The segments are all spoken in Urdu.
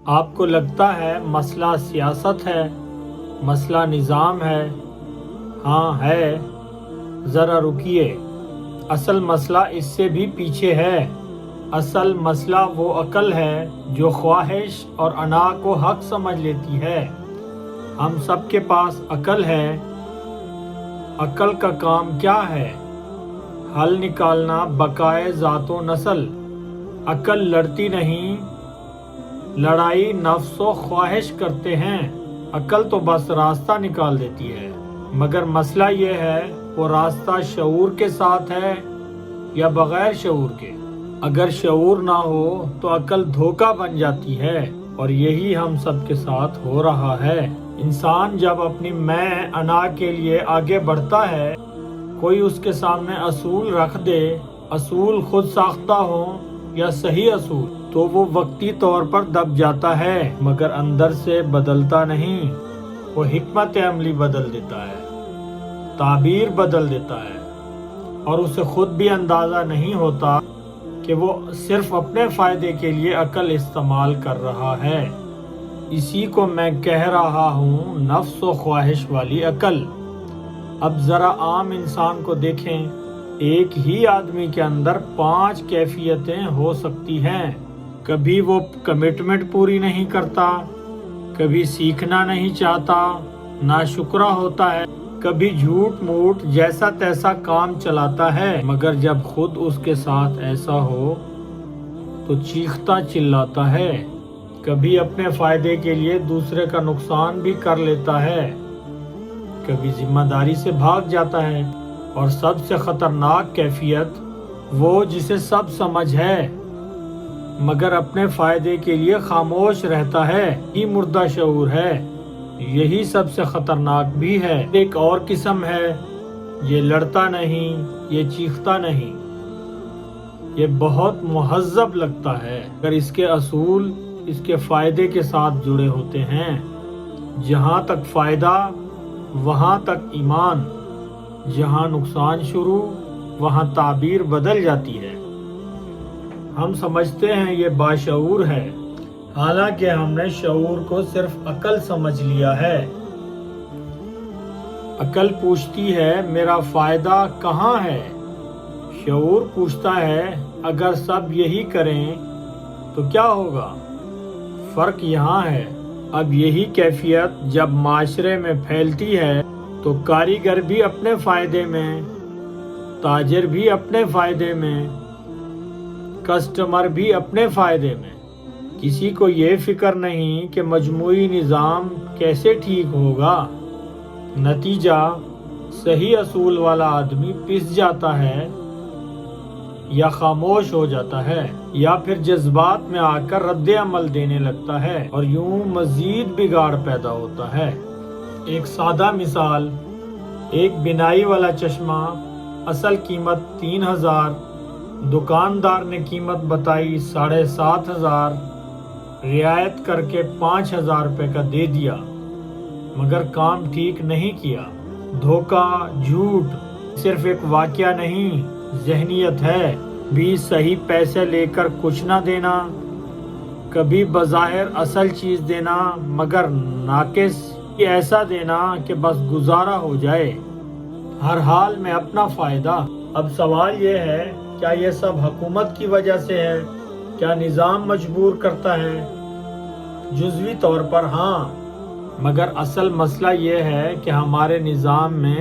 آپ کو لگتا ہے مسئلہ سیاست ہے، مسئلہ نظام ہے؟ ہاں ہے، ذرا رکیے، اصل مسئلہ اس سے بھی پیچھے ہے۔ اصل مسئلہ وہ عقل ہے جو خواہش اور انا کو حق سمجھ لیتی ہے۔ ہم سب کے پاس عقل ہے۔ عقل کا کام کیا ہے؟ حل نکالنا بقائے ذات و نسل۔ عقل لڑتی نہیں، لڑائی نفس و خواہش کرتے ہیں۔ عقل تو بس راستہ نکال دیتی ہے، مگر مسئلہ یہ ہے وہ راستہ شعور کے ساتھ ہے یا بغیر شعور کے۔ اگر شعور نہ ہو تو عقل دھوکہ بن جاتی ہے، اور یہی ہم سب کے ساتھ ہو رہا ہے۔ انسان جب اپنی میں انا کے لیے آگے بڑھتا ہے، کوئی اس کے سامنے اصول رکھ دے، اصول خود ساختہ ہوں یا صحیح اصول، تو وہ وقتی طور پر دب جاتا ہے، مگر اندر سے بدلتا نہیں۔ وہ حکمت عملی بدل دیتا ہے، تعبیر بدل دیتا ہے، اور اسے خود بھی اندازہ نہیں ہوتا کہ وہ صرف اپنے فائدے کے لیے عقل استعمال کر رہا ہے۔ اسی کو میں کہہ رہا ہوں نفس و خواہش والی عقل۔ اب ذرا عام انسان کو دیکھیں، ایک ہی آدمی کے اندر 5 کیفیتیں ہو سکتی ہیں۔ کبھی وہ کمٹمنٹ پوری نہیں کرتا، کبھی سیکھنا نہیں چاہتا، ناشکرا ہوتا ہے، کبھی جھوٹ موٹ جیسا تیسا کام چلاتا ہے، مگر جب خود اس کے ساتھ ایسا ہو تو چیختا چلاتا ہے۔ کبھی اپنے فائدے کے لیے دوسرے کا نقصان بھی کر لیتا ہے، کبھی ذمہ داری سے بھاگ جاتا ہے، اور سب سے خطرناک کیفیت وہ جسے سب سمجھ ہے مگر اپنے فائدے کے لیے خاموش رہتا ہے، یہ مردہ شعور ہے۔ یہی سب سے خطرناک بھی ہے۔ ایک اور قسم ہے، یہ لڑتا نہیں، یہ چیختا نہیں، یہ بہت مہذب لگتا ہے، اگر اس کے اصول اس کے فائدے کے ساتھ جڑے ہوتے ہیں۔ جہاں تک فائدہ وہاں تک ایمان، جہاں نقصان شروع وہاں تعبیر بدل جاتی ہے۔ ہم سمجھتے ہیں یہ باشعور ہے، حالانکہ ہم نے شعور کو صرف عقل سمجھ لیا ہے۔ عقل پوچھتی ہے میرا فائدہ کہاں ہے؟ شعور پوچھتا ہے اگر سب یہی کریں تو کیا ہوگا؟ فرق یہاں ہے۔ اب یہی کیفیت جب معاشرے میں پھیلتی ہے تو کاریگر بھی اپنے فائدے میں، تاجر بھی اپنے فائدے میں، کسٹمر بھی اپنے فائدے میں۔ کسی کو یہ فکر نہیں کہ مجموعی نظام کیسے ٹھیک ہوگا۔ نتیجہ صحیح اصول والا آدمی پس جاتا ہے، یا خاموش ہو جاتا ہے، یا پھر جذبات میں آ کر رد عمل دینے لگتا ہے، اور یوں مزید بگاڑ پیدا ہوتا ہے۔ ایک سادہ مثال، ایک بنائی والا چشمہ، اصل قیمت 3000، دکاندار نے قیمت بتائی 7500، رعایت کر کے 5000 روپے کا دے دیا، مگر کام ٹھیک نہیں کیا۔ دھوکہ، جھوٹ صرف ایک واقعہ نہیں، ذہنیت ہے بھی۔ صحیح پیسے لے کر کچھ نہ دینا، کبھی بظاہر اصل چیز دینا مگر ناقص، ایسا دینا کہ بس گزارا ہو جائے، ہر حال میں اپنا فائدہ۔ اب سوال یہ ہے، کیا یہ سب حکومت کی وجہ سے ہے؟ کیا نظام مجبور کرتا ہے؟ جزوی طور پر ہاں، مگر اصل مسئلہ یہ ہے کہ ہمارے نظام میں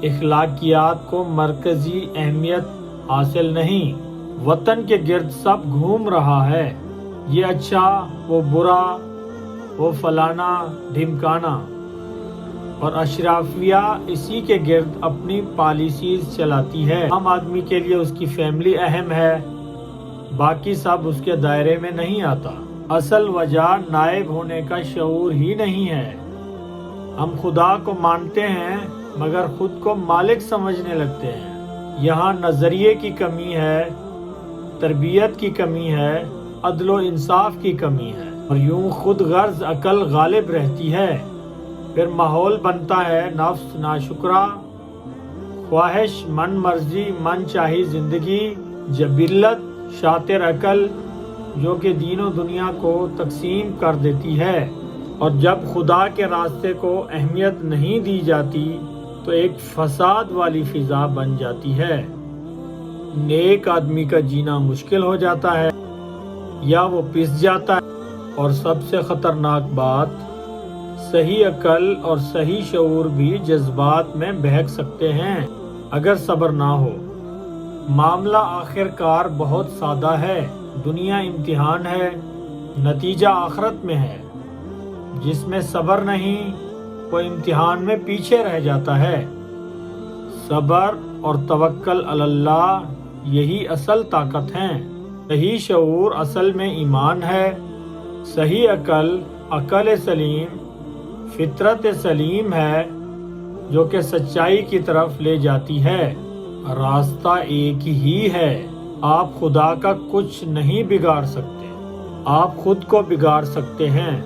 اخلاقیات کو مرکزی اہمیت حاصل نہیں۔ وطن کے گرد سب گھوم رہا ہے، یہ اچھا، وہ برا، وہ فلانا ڈھمکانا، اور اشرافیہ اسی کے گرد اپنی پالیسیز چلاتی ہے۔ عام آدمی کے لیے اس کی فیملی اہم ہے، باقی سب اس کے دائرے میں نہیں آتا۔ اصل وجہ نائب ہونے کا شعور ہی نہیں ہے۔ ہم خدا کو مانتے ہیں مگر خود کو مالک سمجھنے لگتے ہیں۔ یہاں نظریے کی کمی ہے، تربیت کی کمی ہے، عدل و انصاف کی کمی ہے، اور یوں خود غرض عقل غالب رہتی ہے۔ پھر ماحول بنتا ہے نفس ناشکرا، خواہش، من مرضی، من چاہی زندگی، جبلت، شاطر عقل، جو کہ دین و دنیا کو تقسیم کر دیتی ہے، اور جب خدا کے راستے کو اہمیت نہیں دی جاتی تو ایک فساد والی فضا بن جاتی ہے۔ نیک آدمی کا جینا مشکل ہو جاتا ہے یا وہ پس جاتا ہے، اور سب سے خطرناک بات، صحیح عقل اور صحیح شعور بھی جذبات میں بہک سکتے ہیں اگر صبر نہ ہو۔ معاملہ آخر کار بہت سادہ ہے، دنیا امتحان ہے، نتیجہ آخرت میں ہے۔ جس میں صبر نہیں وہ امتحان میں پیچھے رہ جاتا ہے۔ صبر اور توکل علی اللہ یہی اصل طاقت ہیں۔ صحیح شعور اصل میں ایمان ہے، صحیح عقل سلیم، فطرت سلیم ہے جو کہ سچائی کی طرف لے جاتی ہے۔ راستہ ایک ہی ہے، آپ خدا کا کچھ نہیں بگاڑ سکتے، آپ خود کو بگاڑ سکتے ہیں۔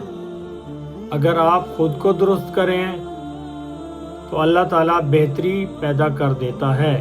اگر آپ خود کو درست کریں تو اللہ تعالیٰ بہتری پیدا کر دیتا ہے۔